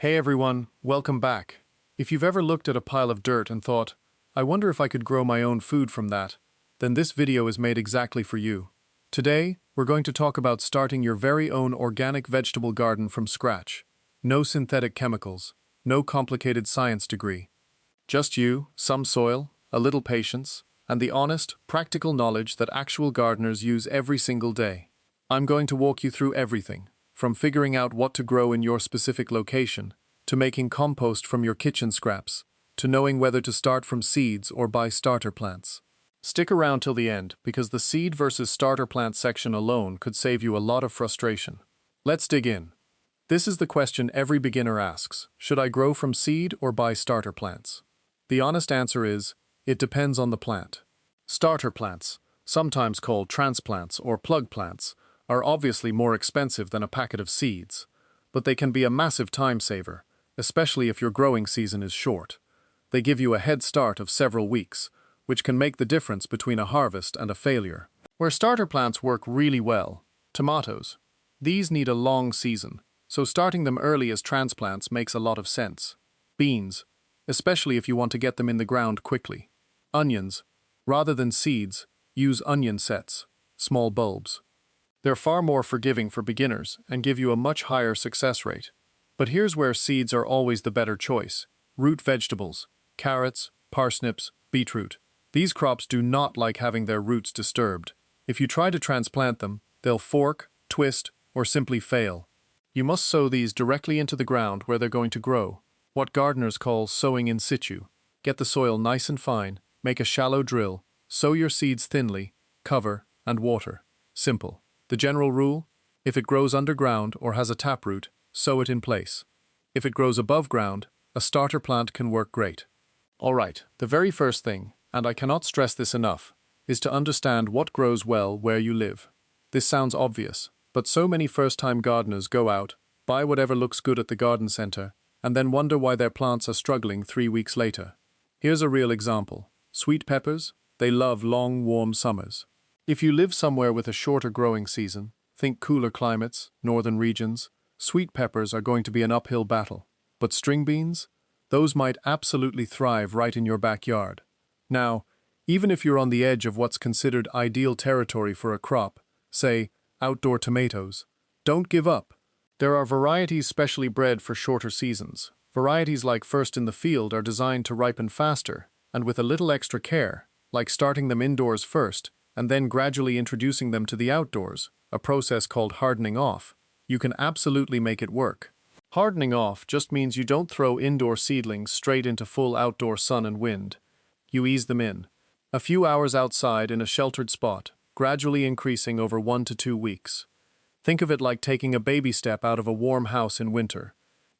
Hey everyone, welcome back. If you've ever looked at a pile of dirt and thought, I wonder if I could grow my own food from that, then this video is made exactly for you. Today, we're going to talk about starting your very own organic vegetable garden from scratch. No synthetic chemicals, no complicated science degree. Just you, some soil, a little patience, and the honest, practical knowledge that actual gardeners use every single day. I'm going to walk you through everything, from figuring out what to grow in your specific location, to making compost from your kitchen scraps, to knowing whether to start from seeds or buy starter plants. Stick around till the end, because the seed versus starter plant section alone could save you a lot of frustration. Let's dig in. This is the question every beginner asks: should I grow from seed or buy starter plants? The honest answer is, it depends on the plant. Starter plants, sometimes called transplants or plug plants, are obviously more expensive than a packet of seeds, but they can be a massive time saver, especially if your growing season is short. They give you a head start of several weeks, which can make the difference between a harvest and a failure. Where starter plants work really well: tomatoes. These need a long season, so starting them early as transplants makes a lot of sense. Beans, especially if you want to get them in the ground quickly. Onions, rather than seeds, use onion sets, small bulbs. They're far more forgiving for beginners and give you a much higher success rate. But here's where seeds are always the better choice: root vegetables, carrots, parsnips, beetroot. These crops do not like having their roots disturbed. If you try to transplant them, they'll fork, twist, or simply fail. You must sow these directly into the ground where they're going to grow, what gardeners call sowing in situ. Get the soil nice and fine, make a shallow drill, sow your seeds thinly, cover, and water. Simple. The general rule: if it grows underground or has a taproot, sow it in place. If it grows above ground, a starter plant can work great. Alright, the very first thing, and I cannot stress this enough, is to understand what grows well where you live. This sounds obvious, but so many first-time gardeners go out, buy whatever looks good at the garden center, and then wonder why their plants are struggling 3 weeks later. Here's a real example. Sweet peppers, they love long, warm summers. If you live somewhere with a shorter growing season, think cooler climates, northern regions, sweet peppers are going to be an uphill battle. But string beans? Those might absolutely thrive right in your backyard. Now, even if you're on the edge of what's considered ideal territory for a crop, say, outdoor tomatoes, don't give up. There are varieties specially bred for shorter seasons. Varieties like First in the Field are designed to ripen faster, and with a little extra care, like starting them indoors first, and then gradually introducing them to the outdoors, a process called hardening off, you can absolutely make it work. Hardening off just means you don't throw indoor seedlings straight into full outdoor sun and wind. You ease them in. A few hours outside in a sheltered spot, gradually increasing over 1 to 2 weeks. Think of it like taking a baby step out of a warm house in winter.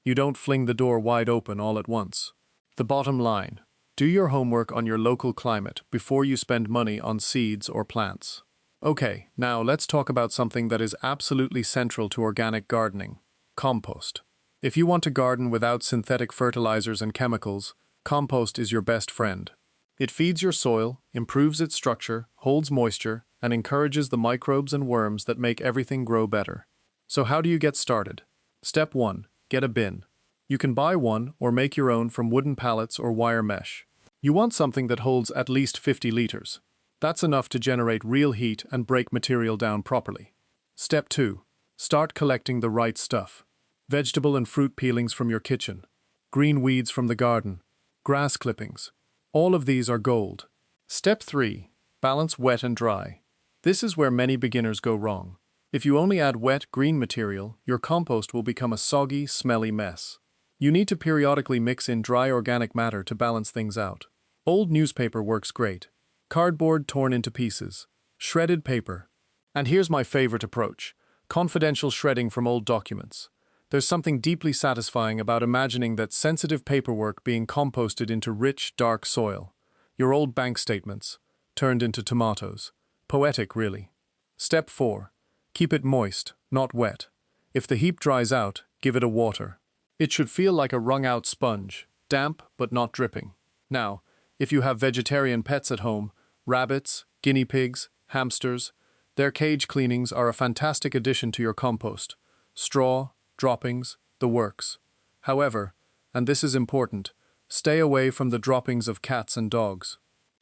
You don't fling the door wide open all at once. The bottom line: do your homework on your local climate before you spend money on seeds or plants. Okay, now let's talk about something that is absolutely central to organic gardening: compost. If you want to garden without synthetic fertilizers and chemicals, compost is your best friend. It feeds your soil, improves its structure, holds moisture, and encourages the microbes and worms that make everything grow better. So how do you get started? Step 1. Get a bin. You can buy one or make your own from wooden pallets or wire mesh. You want something that holds at least 50 liters. That's enough to generate real heat and break material down properly. Step 2. Start collecting the right stuff. Vegetable and fruit peelings from your kitchen, green weeds from the garden, grass clippings. All of these are gold. Step 3. Balance wet and dry. This is where many beginners go wrong. If you only add wet, green material, your compost will become a soggy, smelly mess. You need to periodically mix in dry organic matter to balance things out. Old newspaper works great. Cardboard torn into pieces. Shredded paper. And here's my favorite approach: confidential shredding from old documents. There's something deeply satisfying about imagining that sensitive paperwork being composted into rich, dark soil. Your old bank statements, turned into tomatoes. Poetic, really. Step 4. Keep it moist, not wet. If the heap dries out, give it a water. It should feel like a wrung-out sponge, damp but not dripping. Now, if you have vegetarian pets at home, rabbits, guinea pigs, hamsters, their cage cleanings are a fantastic addition to your compost. Straw, droppings, the works. However, and this is important, stay away from the droppings of cats and dogs.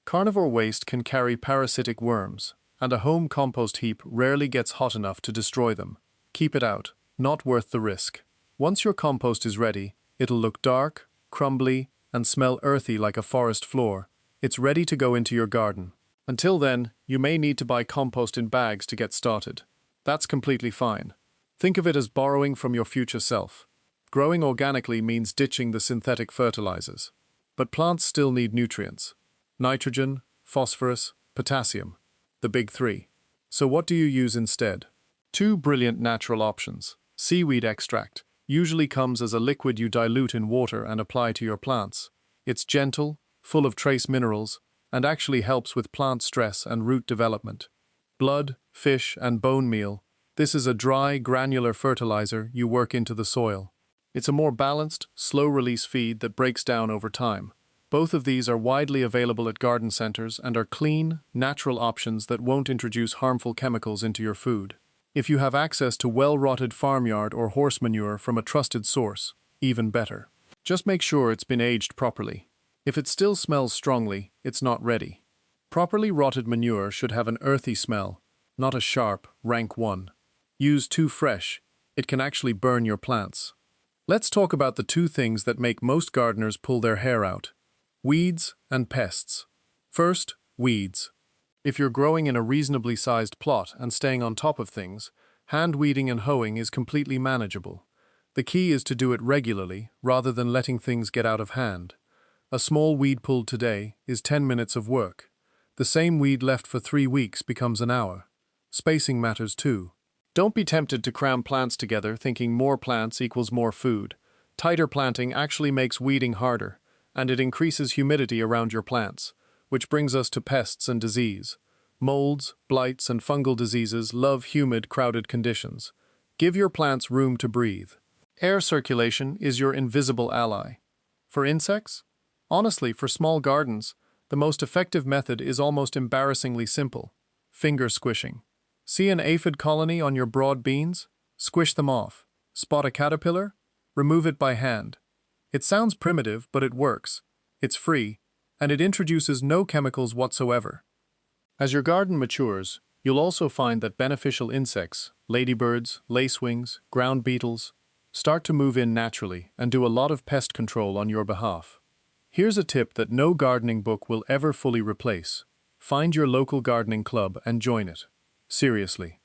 Carnivore waste can carry parasitic worms, and a home compost heap rarely gets hot enough to destroy them. Keep it out, not worth the risk. Once your compost is ready, it'll look dark, crumbly, and smell earthy like a forest floor. It's ready to go into your garden. Until then, you may need to buy compost in bags to get started. That's completely fine. Think of it as borrowing from your future self. Growing organically means ditching the synthetic fertilizers. But plants still need nutrients. Nitrogen, phosphorus, potassium. The big three. So what do you use instead? Two brilliant natural options. Seaweed extract usually comes as a liquid you dilute in water and apply to your plants. It's gentle, full of trace minerals, and actually helps with plant stress and root development. Blood, fish, and bone meal. This is a dry, granular fertilizer you work into the soil. It's a more balanced, slow-release feed that breaks down over time. Both of these are widely available at garden centers and are clean, natural options that won't introduce harmful chemicals into your food. If you have access to well-rotted farmyard or horse manure from a trusted source, even better. Just make sure it's been aged properly. If it still smells strongly, it's not ready. Properly rotted manure should have an earthy smell, not a sharp, rank one. Use too fresh, it can actually burn your plants. Let's talk about the two things that make most gardeners pull their hair out: weeds and pests. First, weeds. If you're growing in a reasonably sized plot and staying on top of things, hand weeding and hoeing is completely manageable. The key is to do it regularly rather than letting things get out of hand. A small weed pulled today is 10 minutes of work. The same weed left for 3 weeks becomes an hour. Spacing matters too. Don't be tempted to cram plants together thinking more plants equals more food. Tighter planting actually makes weeding harder, and it increases humidity around your plants, which brings us to pests and disease. Molds, blights, and fungal diseases love humid, crowded conditions. Give your plants room to breathe. Air circulation is your invisible ally. For insects? Honestly, for small gardens, the most effective method is almost embarrassingly simple: finger squishing. See an aphid colony on your broad beans? Squish them off. Spot a caterpillar? Remove it by hand. It sounds primitive, but it works. It's free, and it introduces no chemicals whatsoever. As your garden matures, you'll also find that beneficial insects, ladybirds, lacewings, ground beetles, start to move in naturally and do a lot of pest control on your behalf. Here's a tip that no gardening book will ever fully replace. Find your local gardening club and join it. Seriously.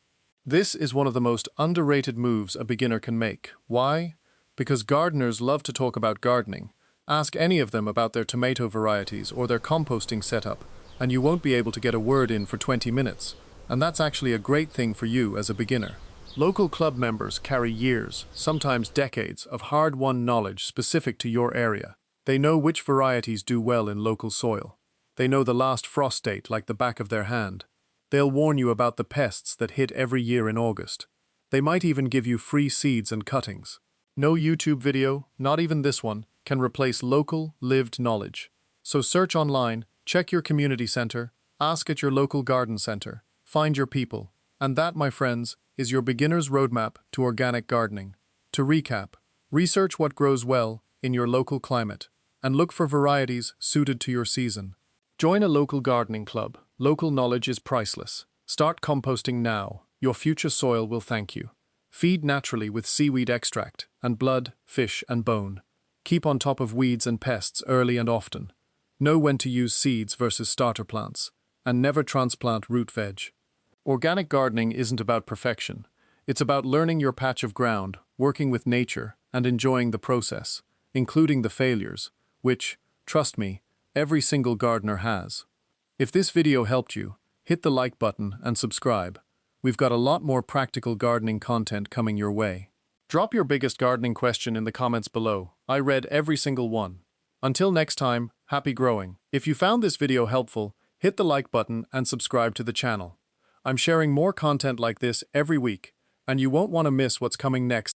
This is one of the most underrated moves a beginner can make. Why? Because gardeners love to talk about gardening. Ask any of them about their tomato varieties or their composting setup, and you won't be able to get a word in for 20 minutes. And that's actually a great thing for you as a beginner. Local club members carry years, sometimes decades, of hard-won knowledge specific to your area. They know which varieties do well in local soil. They know the last frost date like the back of their hand. They'll warn you about the pests that hit every year in August. They might even give you free seeds and cuttings. No YouTube video, not even this one, can replace local, lived knowledge. So search online, check your community center, ask at your local garden center, find your people. And that, my friends, is your beginner's roadmap to organic gardening. To recap, research what grows well in your local climate, and look for varieties suited to your season. Join a local gardening club. Local knowledge is priceless. Start composting now. Your future soil will thank you. Feed naturally with seaweed extract and blood, fish, and bone. Keep on top of weeds and pests early and often. Know when to use seeds versus starter plants, and never transplant root veg. Organic gardening isn't about perfection. It's about learning your patch of ground, working with nature, and enjoying the process, including the failures, which, trust me, every single gardener has. If this video helped you, hit the like button and subscribe. We've got a lot more practical gardening content coming your way. Drop your biggest gardening question in the comments below. I read every single one. Until next time, happy growing. If you found this video helpful, hit the like button and subscribe to the channel. I'm sharing more content like this every week, and you won't want to miss what's coming next.